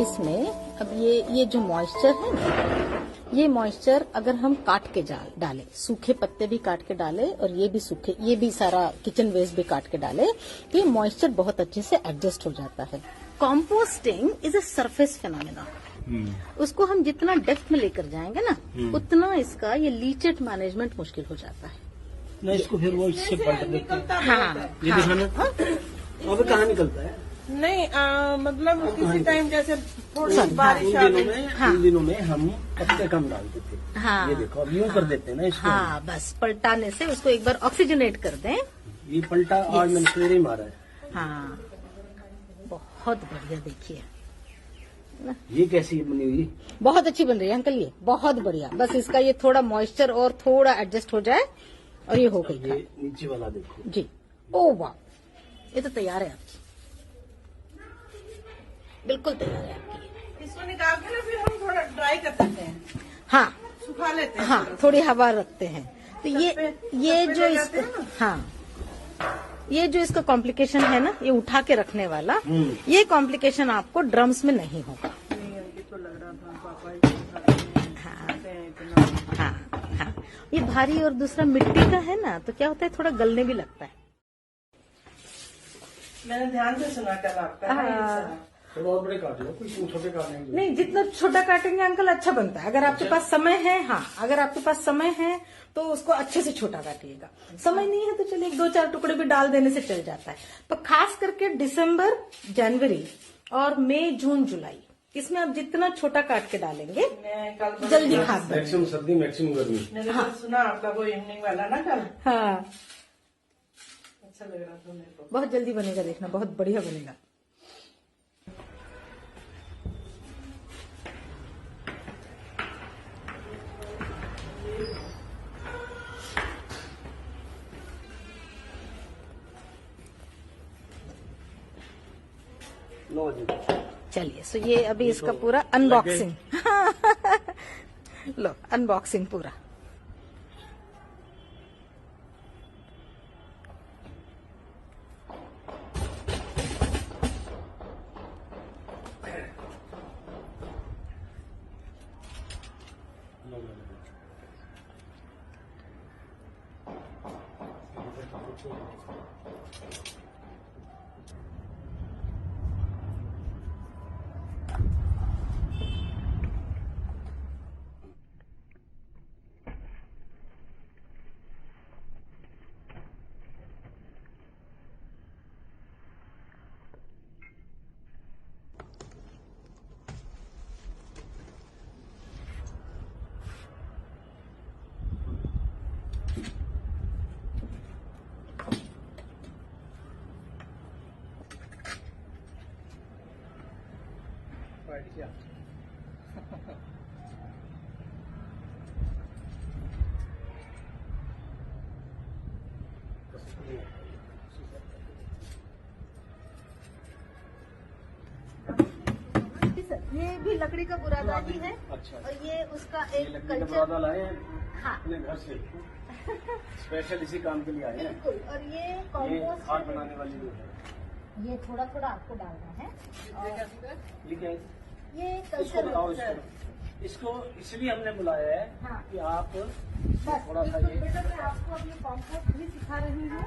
इसमें अब ये जो मॉइस्चर है ना, ये मॉइस्चर अगर हम काट के डालें, सूखे पत्ते भी काट के डालें और ये भी सूखे, ये भी सारा किचन वेस्ट भी काट के डालें, तो ये मॉइस्चर बहुत अच्छे से एडजस्ट हो जाता है। Composting is a surface phenomena. उसको हम जितना डेप्थ में लेकर जाएंगे ना, उतना इसका ये लीचेट मैनेजमेंट मुश्किल हो जाता है। ना इसको फिर वो इससे पलट देते हैं। हाँ, ये दिखाना अब कहाँ निकलता है? नहीं मतलब किसी टाइम जैसे थोड़ी बारिश आ गई, उन दिनों में हम पत्ते कम डालते थे। हाँ, ये देखो अब यूं कर देते हैं ना इसको। हाँ, बस पलटाने से उसको एक बार ऑक्सीजनेट कर दें। ये पलटा आज मैंने सवेरे ही मारा है। हाँ, बहुत बढ़िया। देखिए ये कैसी बनी हुई? बहुत अच्छी बन रही है अंकल, ये बहुत बढ़िया। बस इसका ये थोड़ा मॉइस्चर और थोड़ा एडजस्ट हो जाए और ये हो गई। ये नीचे वाला देखो जी। ओ वाह, ये तो तैयार है आपकी, बिल्कुल तैयार है आपकी। इसको निकाल के ना फिर हम थोड़ा ड्राई कर देते हैं। हाँ, सुखा लेते हैं। हाँ, थोड़ी हवा रखते हैं। तो ये जो इसका, हाँ, ये जो इसका कॉम्प्लिकेशन है ना, ये उठा के रखने वाला, ये कॉम्प्लिकेशन आपको ड्रम्स में नहीं होगा। तो लग रहा था पापा हाँ, हाँ, हाँ, ये भारी और दूसरा मिट्टी का है ना, तो क्या होता है, थोड़ा गलने भी लगता है। मैंने ध्यान से सुना कल आपका। थोड़ा और बड़े काट लो, कोई छोटे काटने नहीं, जितना छोटा काटेंगे अंकल अच्छा बनता है। अगर आपके पास समय है, हाँ, अगर आपके पास समय है तो उसको अच्छे से छोटा काटिएगा। समय नहीं है तो चलिए 2-4 टुकड़े भी डाल देने से चल जाता है। पर खास करके दिसंबर, जनवरी और मई, जून, जुलाई, इसमें आप जितना छोटा काट के डालेंगे जल्दी खाद बनेगा। मैक्सिमम सर्दी मैक्सिमम गर्मी। मैंने तो सुना आपका वो इवनिंग वाला ना कल। हाँ, अच्छा लग रहा था मेरे को। बहुत जल्दी बनेगा, देखना बहुत बढ़िया बनेगा। लो जी। चलिए, सो ये अभी इसका पूरा अनबॉक्सिंग लो, अनबॉक्सिंग पूरा। ये भी लकड़ी का बुरादा ही है। अच्छा। और ये उसका एक कल्चर बुरादा लाए हैं हाँ, अपने घर से स्पेशल इसी काम के लिए आए हैं। बिल्कुल। और ये ये कॉम्पोस्ट खाद बनाने वाली जो है, ये थोड़ा थोड़ा आपको डालना है। और ये क्या है? ये इसको कल्चर बताओ इसको इसलिए हमने बुलाया है हाँ। कि आप बस थोड़ा सा ये बेटा मैं आपको अब ये कॉम्पोस्ट भी सिखा रही हूँ।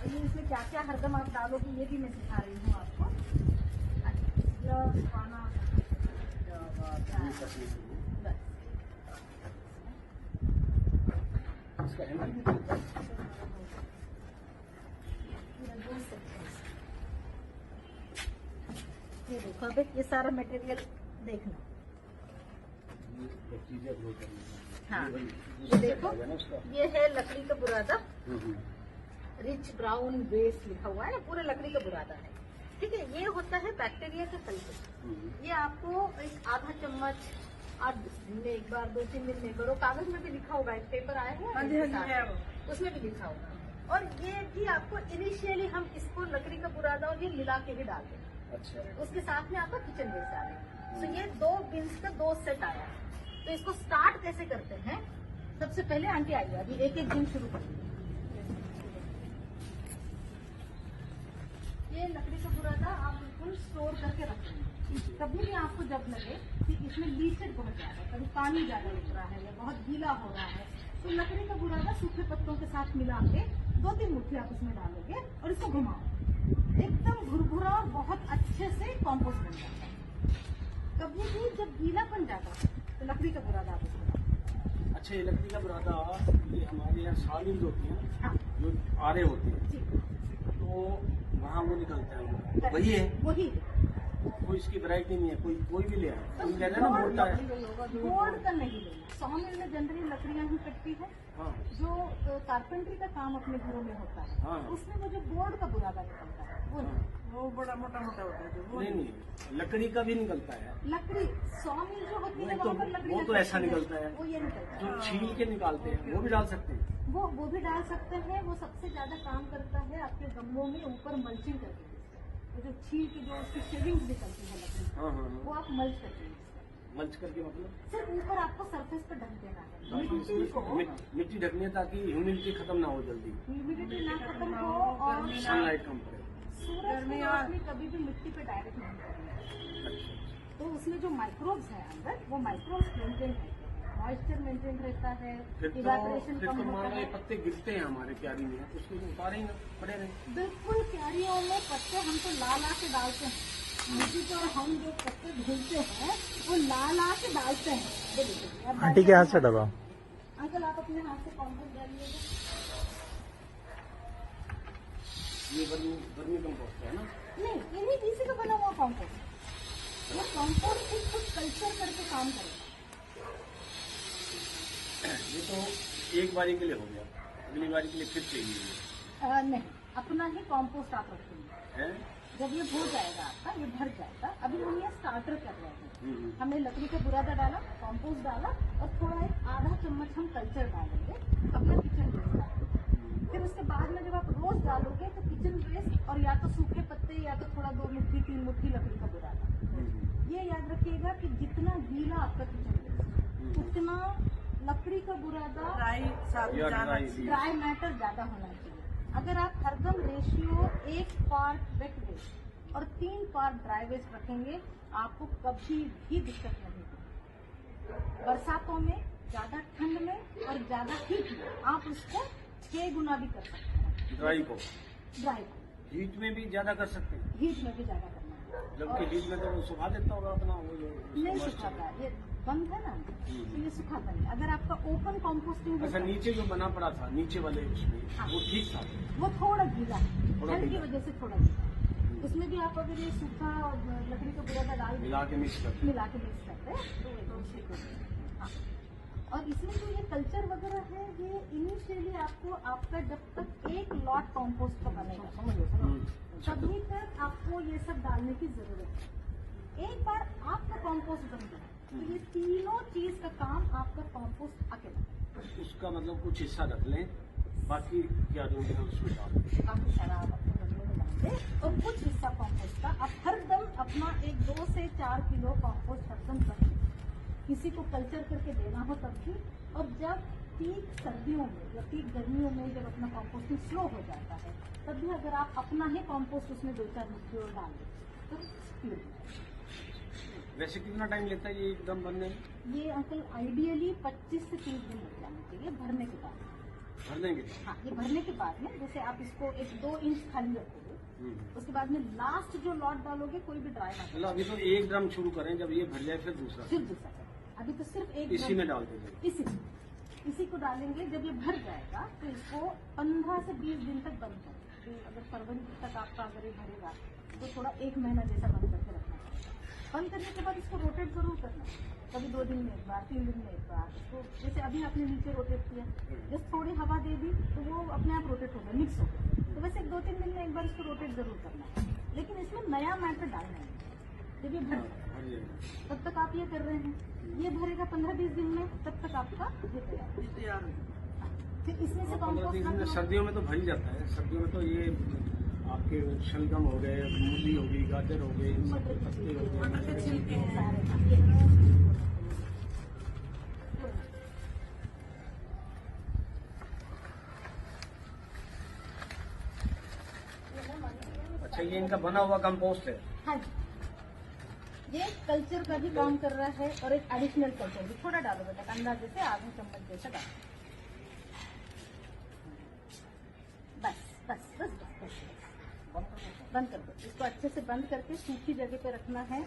ये इसमें क्या क्या हरदम आप डालोगे ये भी मैं सिखा रही हूँ आपको। ग्लव्स, खाना, बस। इसका हैंडल भी देता है। ये देखो, अब ये सारा मटेरियल देखना। हाँ, ये देखो, ये है लकड़ी का बुरादा। रिच ब्राउन बेस लिखा हुआ है ना, पूरे लकड़ी का बुरादा है। ठीक है, ये होता है बैक्टीरिया का कल्चर। ये आपको एक आधा चम्मच 8 दिन में एक बार, 2-3 दिन में करो। कागज में भी लिखा होगा, एक पेपर आएगा उसमें भी लिखा होगा। और ये भी आपको इनिशियली हम इसको लकड़ी का बुरादा और ये मिला के ही डालते हैं। अच्छा। उसके साथ में आपका किचन वेस्ट आ रहा है। तो ये 2 बिन्स का 2 सेट आया। तो इसको स्टार्ट कैसे करते हैं? सबसे पहले आंटी आइए, अभी एक दिन शुरू करिए। ये लकड़ी का बुरादा आप बिल्कुल स्टोर करके रखेंगे। कभी भी आपको जब लगे कि इसमें लीचेड बहुत ज्यादा है, कभी पानी ज्यादा लग रहा है या बहुत गीला हो रहा है, तो लकड़ी का बुरादा सूखे पत्तों के साथ मिला के 2-3 मुट्ठी आप इसमें डालोगे और इसको घुमाओ, एकदम घुरघुरा बहुत अच्छे से कॉम्पोस्ट बन जाता है। कभी भी जब गीलापन जाता है तो लकड़ी का बुरादा आप इसमें डालो। अच्छा, ये लकड़ी का बुरादा ये हमारे यहाँ सालिल होती है, हाँ जो आरे होते हैं, जी, तो वहाँ वो निकलता है, वही है। वही कोई इसकी वैरायटी नहीं है, कोई भी ले आए, कोई कह रहे हैं ना मोटा है। बोर्ड का नहीं लेना। सॉमिल में जनरली लकड़ियां ही कटती है। हाँ जो कारपेंट्री का काम अपने घरों में होता है, हाँ। उसमें वो जो बोर्ड का बुरादा निकलता है वो नहीं। वो बड़ा मोटा मोटा होता है जो वो नहीं, लकड़ी का भी निकलता है। लकड़ी सॉमिल जो होती है वो वहाँ पर लकड़ी वो तो लगती ऐसा निकलता है। वो ये निकलता जो है। छील के निकालते हैं वो भी डाल सकते हैं। वो भी डाल सकते हैं। वो सबसे ज्यादा काम करता है आपके गमलों में ऊपर मल्चिंग करके। वो जो छील की जो उसकी शेविंग्स निकलती है लकड़ी, हाँ हाँ वो हाँ। आप मल्च करके use मल्च करके मतलब करें। सिर्फ ऊपर आपको सरफेस पर ढक देना है। ताकि मिट्टी को उसमें मिट्टी ढकनी है, ताकि ह्यूमिडिटी खत्म ना हो जल्दी, ह्यूमिडिटी ना खत्म हो और सनलाइट कम पड़े। सूरज गर्मी की और- रोशनी कभी भी मिट्टी पे डायरेक्ट नहीं करनी है। अच्छा, तो उसमें जो माइक्रोब्स है अंदर, वो माइक्रोब्स मेंटेन रहते हैं, मॉइस्चर मेंटेन रहता है, इवेपोरेशन फिर कम तो होता मान लो ये है। पत्ते गिरते हैं हमारे क्यारी में, तो उसको तो उतारे ही ना पड़े रहे। बिल्कुल क्यारियों में पत्ते हम तो ला के डालते हैं। मिट्टी पर हम जो पत्ते ढूंढते हैं वो ला के डालते हैं। ये देखिए, अब आंटी के हाथ से डबा। अंकल आप अपने हाथ से कॉम्पोस्ट डालिएगा। ये वर्मी कंपोस्ट है ना? नहीं, इन्हीं इसी का बना हुआ कॉम्पोस्ट। वो कॉम्पोस्ट ही खुद कल्चर करके काम करेगा। ये तो एक बारी के लिए हो गया, अगली बारी के लिए फिर चाहिए नहीं, अपना ही कॉम्पोस्ट आप रखेंगे। है। जब ये हो जाएगा आपका, ये भर जाएगा, अभी हम ये स्टार्टर कर रहे हैं। हम्म। हमने लकड़ी का बुरादा डाला, कॉम्पोस्ट डाला और थोड़ा एक आधा चम्मच हम कल्चर डालेंगे अपना किचन वेस्ट डालेंगे। फिर उसके बाद में जब आप रोज डालोगे तो किचन वेस्ट और या तो सूखे पत्ते या तो थोड़ा 2 मुट्ठी 3 मुट्ठी लकड़ी का बुरादा। ये याद रखिएगा कि जितना गीला आपका किचन वेस्ट उतना लकड़ी का बुरादा ड्राई साबुन या जाना ड्राई चाहिए। ड्राई मैटर ज्यादा होना चाहिए। अगर आप हरदम रेशियो 1 पार्ट वेट वेस्ट और 3 पार्ट ड्राई वेस्ट रखेंगे, आपको कभी भी दिक्कत नहीं होगी। बरसातों में, ज्यादा ठंड में और ज्यादा हीट में आप उसको 6 गुना भी कर सकते हैं। ड्राई को ड्राई को हीट में भी ज्यादा कर सकते हैं, हीट में भी ज्यादा करना है। जबकि और हीट में तो वो सुखा देता होगा अपना वो जो नहीं उसका सुखाता moisture। है, ये बंद है ना, तो ये सुखाता नहीं। अगर आपका ओपन कॉम्पोस्टिंग अच्छा, नीचे जो बना पड़ा था, नीचे वाले उसमें हाँ। वो ठीक था। वो थोड़ा गीला है, थोड़ा ठंड की गीला। वजह से थोड़ा गीला है। उसमें भी आप अगर ये सूखा लकड़ी का बुरादा डाल दें, मिला के मिक्स करते मिला के मिक्स करते हैं तो एकदम ठीक हो जाएगा। हाँ। और इसमें जो ये कल्चर वगैरह है, ये इनिशियली आपको आपका जब तक एक लॉट कॉम्पोस्ट का बनेगा, समझ लो, तभी तक आपको ये सब डालने की जरूरत है। एक बार आपका कॉम्पोस्ट बन गया तो ये तीनों चीज का काम आपका कॉम्पोस्ट अकेला। उसका मतलब कुछ हिस्सा रख लें, बाकी क्या जो है उसमें डाल दें। बाकी सारा आप अपने गमले में डाल दें और कुछ हिस्सा कॉम्पोस्ट का आप हरदम अपना एक 2 से 4 किलो कॉम्पोस्ट हरदम रखें। किसी को कल्चर करके देना हो तब भी, और जब पीक सर्दियों में या पीक गर्मियों में जब अपना कॉम्पोस्टिंग स्लो हो जाता है, तब भी अगर आप अपना ही कॉम्पोस्ट उसमें 2-4 मुट्ठी और डाल दें तो स्पीड हो जाएगा। वैसे कितना टाइम लेता है ये एकदम बनने में? ये अंकल आइडियली 25 से 30 दिन लग जाने चाहिए भरने के बाद। भर देंगे? हाँ, ये भरने के बाद में जैसे आप इसको 1-2 इंच खाली रखोगे, उसके बाद में लास्ट जो लॉट डालोगे कोई भी ड्राई ना मतलब अभी तो एक ड्रम शुरू करें, जब ये भर जाए फिर दूसरा फिर दूसरा करें। अभी तो सिर्फ एक इसी में डाल देंगे। इसी को डालेंगे। जब ये भर जाएगा तो इसको 15 से 20 दिन तक बंद करें। तो अगर फरवरी तक आपका अगर ये भरेगा तो थोड़ा 1 महीना जैसा बंद करके रखना पड़ेगा। बंद करने के बाद इसको रोटेट जरूर करना है, कभी 2 दिन में एक बार, 3 दिन में एक बार। इसको जैसे अभी आपने नीचे रोटेट किया, जस्ट थोड़ी हवा दे दी तो वो अपने आप रोटेट हो गया, मिक्स हो गया। तो वैसे 2-3 दिन में एक बार इसको रोटेट जरूर करना है, लेकिन इसमें नया मैटर डालना है। जब ये भर भर जाएगा। तब तक आप ये कर रहे हैं, ये भरेगा 15-20 दिन में, तब तक आपका ये तैयार है। तैयार हो। फिर इसमें से 15 दिन में कॉम्पोस्ट सर्दियों में तो भर ही जाता है। सर्दियों में तो ये आपके शलगम हो गए, मूली हो गई, गाजर हो गई, इन सब के पत्ते हो गए, मटर के छिलके हैं। सारे अच्छा अच्छा, ये इनका बना हुआ कंपोस्ट है। हाँ जी, ये कल्चर का भी काम कर रहा है और एक एडिशनल कल्चर भी। थोड़ा डालो बेटा, अंदाजे से आधे चम्मच जैसा डालो। बस बस बस बस बस बंद कर दो इसको, अच्छे से बंद करके सूखी जगह पे रखना है,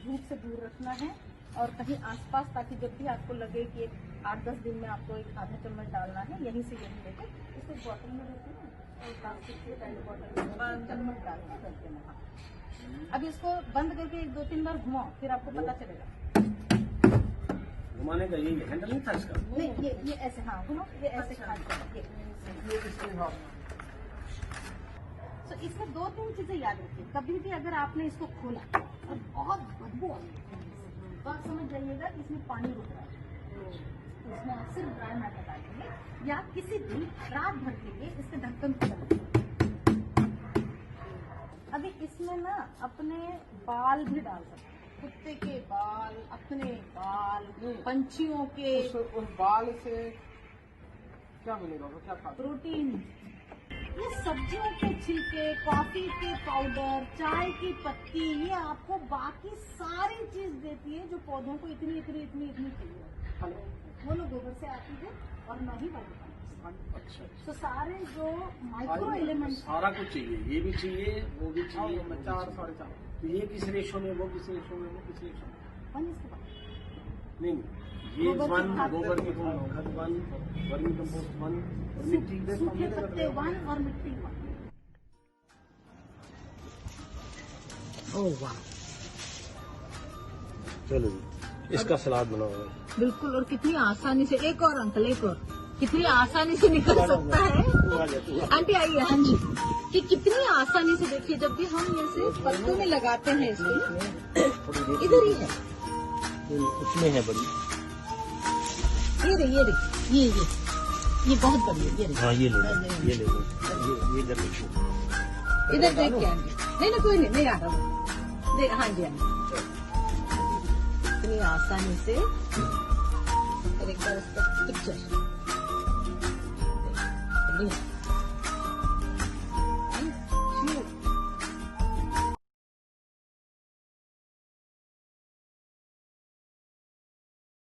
धूप से दूर रखना है और कहीं आसपास, ताकि जब भी आपको लगे कि एक 8-10 दिन में आपको एक आधा चम्मच डालना है, यहीं से यहीं लेके इसको बॉटल में रखो ना, और प्लास्टिक के पहले बॉटल में चम्मच डाल के कर देना। अब इसको बंद करके 1-2-3 बार घुमाओ, फिर आपको पता चलेगा। घुमाने का यही हैंडल नहीं था इसका? नहीं, ये ऐसे, हाँ घुमाओ, ये ऐसे खाद कर। तो इसमें 2-3 चीजें याद रखिए। कभी भी अगर आपने इसको खोला और बहुत बदबू आ रही है तो आप समझ जाइएगा कि इसमें पानी रुक रहा है, तो इसमें आप सिर्फ ड्राई मैट लगा देंगे या किसी भी रात भर के लिए इसके ढक्कन को लगा देंगे। अभी इसमें ना अपने बाल भी डाल सकते हैं, कुत्ते के बाल, अपने बाल, पंछियों के उस बाल से क्या मिलेगा, क्या खाते? प्रोटीन। ये सब्जियों के छिलके, कॉफी के पाउडर, चाय की पत्ती, ये आपको बाकी सारी चीज देती है जो पौधों को इतनी इतनी इतनी इतनी चाहिए। वो लोग गोबर से आती है और न ही बायोटिक। अच्छा, तो सारे जो माइक्रो एलिमेंट्स, सारा कुछ चाहिए, ये भी चाहिए, वो भी चाहिए। 4-4.5। तो ये किस रेशो में, वो किस रेशो में, वो किस रेशो में? वन इसके बाद नहीं, ये गोबर की वन, खाद, गोबर की खाद 1, वर्मी कंपोस्ट 1 और मिट्टी सूखे पत्ते 1 और मिट्टी 1। ओह वाह, चलो जी, इसका सलाद बनाओ। बिल्कुल। और कितनी आसानी से, एक और अंकल, एक और, कितनी आसानी से निकल सकता है। आंटी आइए, हाँ जी, कि कितनी आसानी से, देखिए जब भी हम ऐसे पत्तों में लगाते हैं इसको, इधर ही है, उसमें है बड़ी। ये बहुत बढ़िया, ये हाँ, ये ले लो, ये ले लो, ये इधर देखो, इधर देख के आंटी। नहीं कोई नहीं आ रहा देख, हाँ जी, हाँ जी, इतनी आसानी से। और एक बार इसका पिक्चर